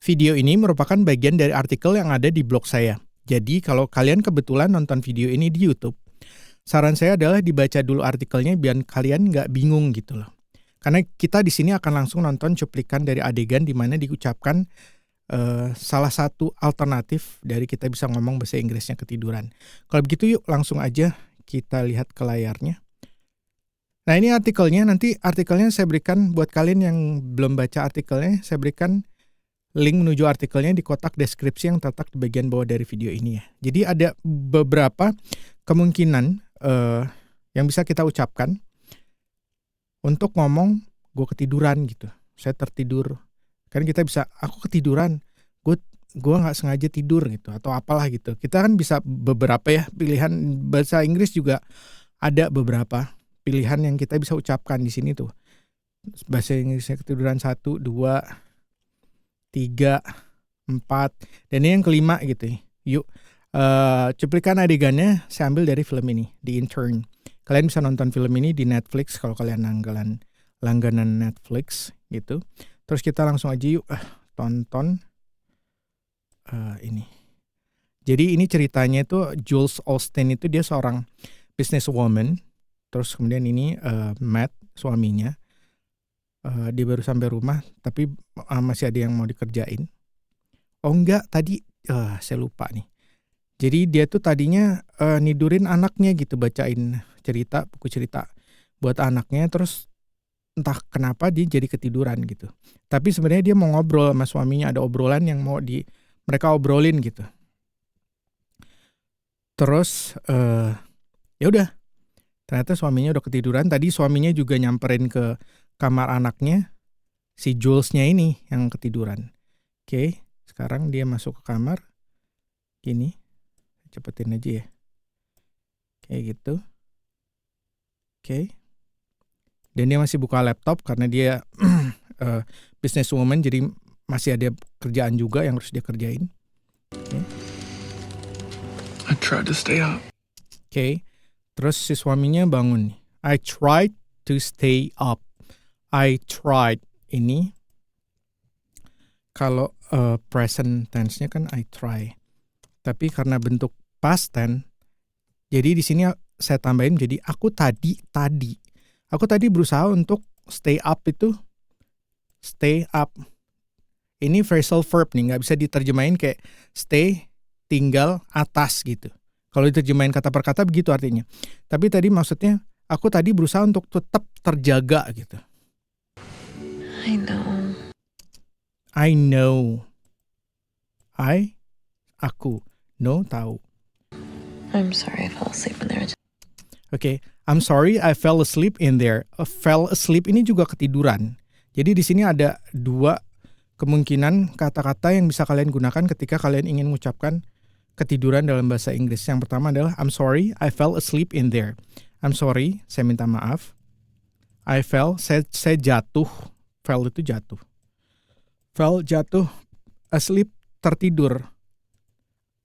Video ini merupakan bagian dari artikel yang ada di blog saya. Jadi kalau kalian kebetulan nonton video ini di YouTube, saran saya adalah dibaca dulu artikelnya biar kalian nggak bingung gitu loh. Karena kita di sini akan langsung nonton cuplikan dari adegan di mana diucapkan salah satu alternatif dari kita bisa ngomong bahasa Inggrisnya ketiduran. Kalau begitu yuk langsung aja kita lihat ke layarnya. Nah ini artikelnya, nanti artikelnya saya berikan buat kalian yang belum baca artikelnya, saya berikan link menuju artikelnya di kotak deskripsi yang terletak di bagian bawah dari video ini ya. Jadi ada beberapa kemungkinan yang bisa kita ucapkan untuk ngomong gue ketiduran gitu, saya tertidur. Kan kita bisa, aku ketiduran, gue nggak sengaja tidur gitu, atau apalah gitu. Kita kan bisa beberapa ya pilihan bahasa Inggris juga ada beberapa pilihan yang kita bisa ucapkan di sini tuh. Bahasa Inggrisnya ketiduran 1, 2, 3, 4, dan ini yang kelima gitu ya. Yuk, cuplikan adegannya saya ambil dari film ini, The Intern. Kalian bisa nonton film ini di Netflix kalau kalian langganan Netflix gitu. Terus kita langsung aja yuk tonton ini. Jadi ini ceritanya itu Jules Austin itu dia seorang businesswoman. Terus kemudian ini Matt suaminya. Dia baru sampai rumah tapi masih ada yang mau dikerjain. Oh enggak, tadi saya lupa nih. Jadi dia tuh tadinya nidurin anaknya gitu, bacain buku cerita buat anaknya, terus entah kenapa dia jadi ketiduran gitu. Tapi sebenarnya dia mau ngobrol sama suaminya, ada obrolan yang mau mereka obrolin gitu. Terus ya udah, ternyata suaminya udah ketiduran. Tadi suaminya juga nyamperin ke kamar anaknya, si Jules-nya ini yang ketiduran. Oke, sekarang dia masuk ke kamar. Gini, cepetin aja ya. Kayak gitu. Oke. Dan dia masih buka laptop karena dia businesswoman, jadi masih ada kerjaan juga yang harus dia kerjain. Okay. I tried to stay up. Oke. Terus si suaminya bangun nih. I tried to stay up. I tried ini kalau present tense-nya kan I try. Tapi karena bentuk past tense, jadi di sini saya tambahin jadi aku tadi. Aku tadi berusaha untuk stay up itu stay up. Ini phrasal verb nih, nggak bisa diterjemahin kayak stay tinggal atas gitu. Kalau diterjemahin kata per kata begitu artinya. Tapi tadi maksudnya aku tadi berusaha untuk tetap terjaga gitu. I know. Aku. No, tahu. I'm sorry I fell asleep in there. Oke, I'm sorry I fell asleep in there. Fell asleep ini juga ketiduran. Jadi di sini ada dua kemungkinan kata-kata yang bisa kalian gunakan ketika kalian ingin mengucapkan ketiduran dalam bahasa Inggris. Yang pertama adalah I'm sorry I fell asleep in there. I'm sorry, saya minta maaf. I fell, saya jatuh. Fell itu jatuh. Fell jatuh, asleep tertidur.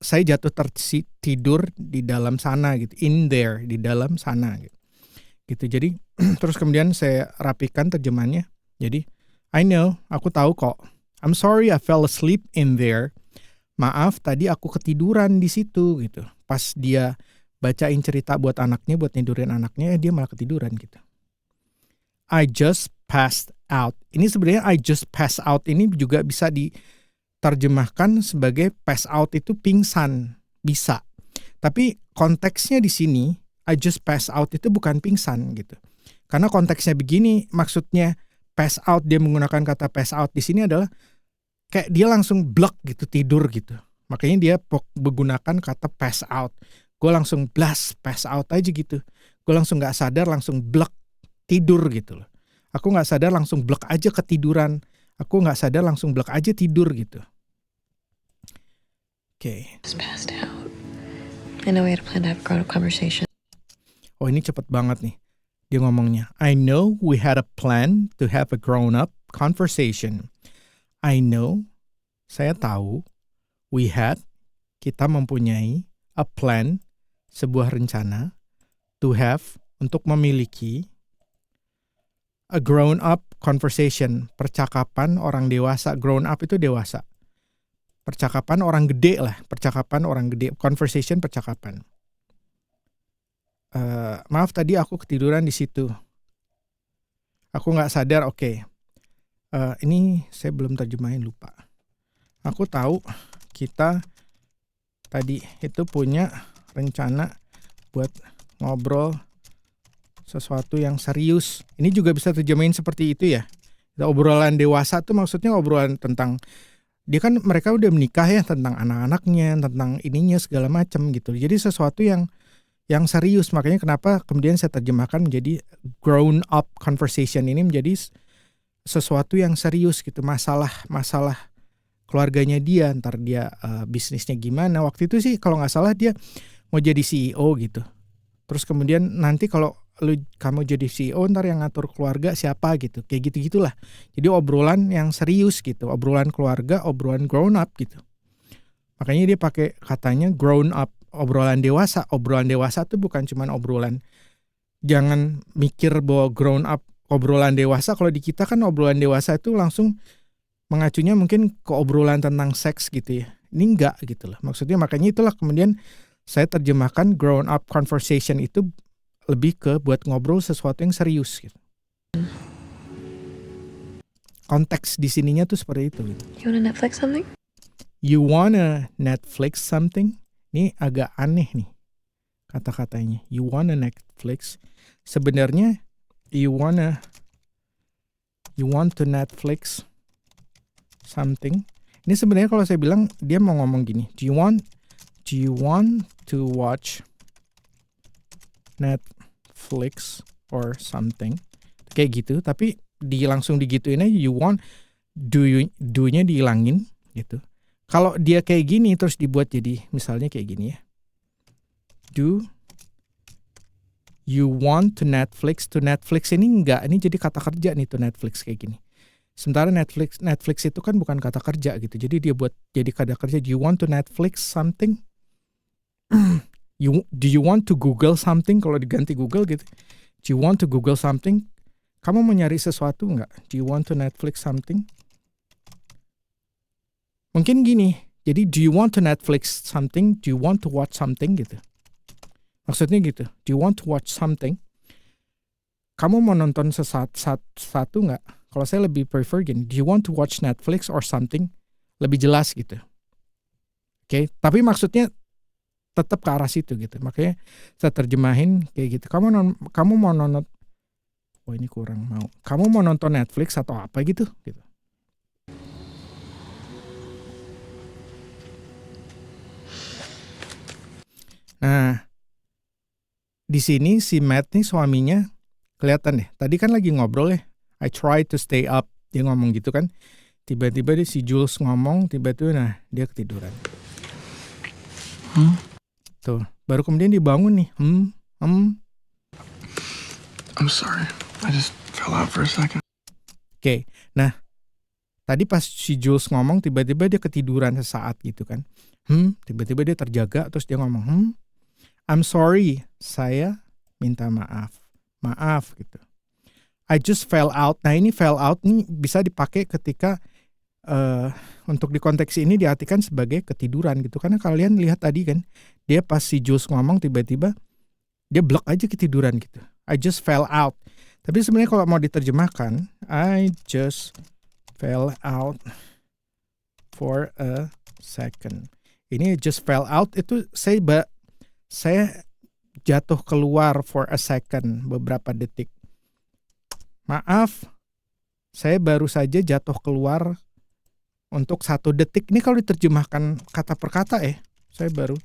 Saya jatuh tertidur di dalam sana gitu, in there, di dalam sana gitu. Jadi terus kemudian saya rapikan terjemahannya. Jadi I know, aku tahu kok. I'm sorry I fell asleep in there. Maaf tadi aku ketiduran di situ gitu. Pas dia bacain cerita buat anaknya, buat nidurin anaknya, dia malah ketiduran gitu. I just passed out. Ini sebenarnya I just passed out ini juga bisa diterjemahkan sebagai pass out itu pingsan, bisa. Tapi konteksnya di sini I just pass out itu bukan pingsan gitu. Karena konteksnya begini, maksudnya pass out, dia menggunakan kata pass out di sini adalah kayak dia langsung blek gitu, tidur gitu. Makanya dia menggunakan kata pass out. Gue langsung blast, pass out aja gitu. Gue langsung gak sadar, langsung blek, tidur gitu loh. Aku gak sadar langsung blek aja ketiduran. Aku gak sadar langsung blek aja tidur gitu. Oke. Oh ini cepet banget nih. Dia ngomongnya. I know we had a plan to have a grown-up conversation. I know, saya tahu. We had, kita mempunyai a plan, sebuah rencana. To have, untuk memiliki. A grown-up conversation, percakapan orang dewasa. Grown up itu dewasa. percakapan orang gede lah, conversation percakapan. Maaf tadi aku ketiduran di situ. Aku nggak sadar, oke. Ini saya belum terjemahin, lupa. Aku tahu kita tadi itu punya rencana buat ngobrol sesuatu yang serius. Ini juga bisa terjemahin seperti itu ya. Obrolan dewasa tuh maksudnya obrolan tentang, dia kan mereka udah menikah ya, tentang anak-anaknya, tentang ininya segala macam gitu. Jadi sesuatu yang serius. Makanya kenapa kemudian saya terjemahkan menjadi grown up conversation, ini menjadi sesuatu yang serius gitu. Masalah keluarganya dia, ntar dia bisnisnya gimana. Waktu itu sih kalau nggak salah dia mau jadi CEO gitu. Terus kemudian nanti kalau kamu jadi CEO, ntar yang ngatur keluarga siapa gitu. Kayak gitu-gitulah. Jadi obrolan yang serius gitu. Obrolan keluarga, obrolan grown up gitu. Makanya dia pakai katanya grown up, obrolan dewasa. Obrolan dewasa tuh bukan cuma obrolan. Jangan mikir bahwa grown up, obrolan dewasa. Kalau di kita kan obrolan dewasa itu langsung mengacunya mungkin ke obrolan tentang seks gitu ya. Ini enggak gitu lah. Maksudnya makanya itulah kemudian saya terjemahkan grown up conversation itu lebih ke buat ngobrol sesuatu yang serius gitu. Konteks di sininya tuh seperti itu gitu. You wanna Netflix something? You wanna Netflix something? Ini agak aneh nih kata-katanya. You wanna Netflix. Sebenarnya you want to Netflix something. Ini sebenarnya kalau saya bilang dia mau ngomong gini. Do you want to watch Netflix or something? Kayak gitu, tapi langsung digituin aja. You want, do-nya dihilangin gitu. Kalau dia kayak gini terus dibuat jadi misalnya kayak gini ya. Do you want to Netflix? To Netflix ini enggak, ini jadi kata kerja nih to Netflix kayak gini. Sementara Netflix itu kan bukan kata kerja gitu. Jadi dia buat jadi kata kerja. Do you want to Netflix something? Do you want to Google something? Kalau diganti Google gitu. Do you want to Google something? Kamu mau nyari sesuatu nggak? Do you want to Netflix something? Mungkin gini. Jadi do you want to Netflix something? Do you want to watch something gitu? Maksudnya gitu. Do you want to watch something? Kamu mau nonton satu nggak? Kalau saya lebih prefer gini. Do you want to watch Netflix or something? Lebih jelas gitu. Oke. Tapi maksudnya tetap ke arah situ gitu. Makanya saya terjemahin kayak gitu. Kamu mau nonton, oh ini kurang mau. Kamu mau nonton Netflix atau apa gitu? Nah, di sini si Matt nih suaminya kelihatan deh. Tadi kan lagi ngobrol ya. I try to stay up. Dia ngomong gitu kan. Tiba-tiba si Jules ngomong, tiba-tiba dia ketiduran. Tuh, baru kemudian dibangun nih. I'm sorry. I just fell out for a second. Oke. Nah, tadi pas si Jules ngomong, tiba-tiba dia ketiduran sesaat gitu kan. Tiba-tiba dia terjaga, terus dia ngomong, I'm sorry, saya minta maaf. Maaf gitu. I just fell out. Nah ini fell out nih bisa dipakai ketika untuk di konteks ini diartikan sebagai ketiduran gitu. Karena kalian lihat tadi kan, dia pas si Jules ngomong tiba-tiba dia blok aja ketiduran gitu. I just fell out. Tapi sebenarnya kalau mau diterjemahkan, I just fell out for a second. Ini just fell out itu saya jatuh keluar for a second, beberapa detik. Maaf, saya baru saja jatuh keluar untuk 1 detik. Ini kalau diterjemahkan kata per kata saya baru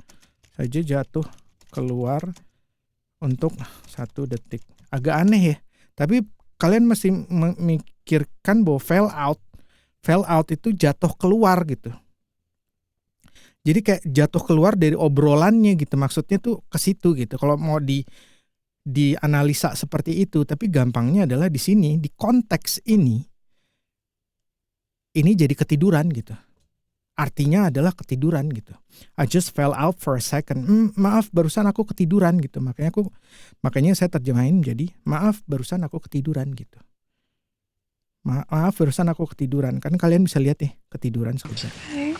saja jatuh keluar untuk 1 detik. Agak aneh ya. Tapi kalian mesti memikirkan bahwa fell out itu jatuh keluar gitu. Jadi kayak jatuh keluar dari obrolannya gitu. Maksudnya tuh ke situ gitu. Kalau mau dianalisa seperti itu, tapi gampangnya adalah di sini, di konteks ini jadi ketiduran gitu. Artinya adalah ketiduran gitu. I just fell out for a second. Maaf, barusan aku ketiduran gitu. Makanya saya terjemahin jadi maaf, barusan aku ketiduran gitu. Maaf, barusan aku ketiduran. Kan kalian bisa lihat nih ketiduran sebentar. Okay.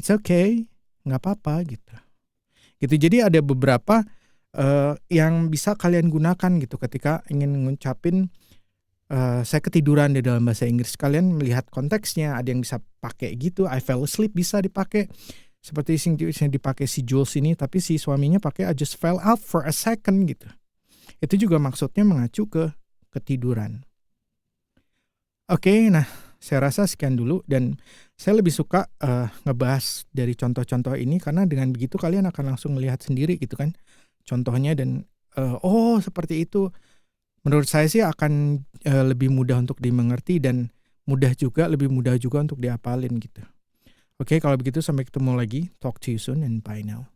It's okay, nggak apa-apa gitu. Gitu. Jadi ada beberapa yang bisa kalian gunakan gitu ketika ingin ngucapin saya ketiduran di dalam bahasa Inggris. Kalian melihat konteksnya, ada yang bisa pakai gitu. I fell asleep bisa dipakai. Seperti yang dipakai si Jules ini, tapi si suaminya pakai I just fell out for a second gitu. Itu juga maksudnya mengacu ke ketiduran. Oke, nah saya rasa sekian dulu dan saya lebih suka ngebahas dari contoh-contoh ini karena dengan begitu kalian akan langsung melihat sendiri gitu kan contohnya dan oh seperti itu. Menurut saya sih akan lebih mudah untuk dimengerti dan lebih mudah juga untuk dihafalin gitu. Oke, kalau begitu sampai ketemu lagi. Talk to you soon and bye now.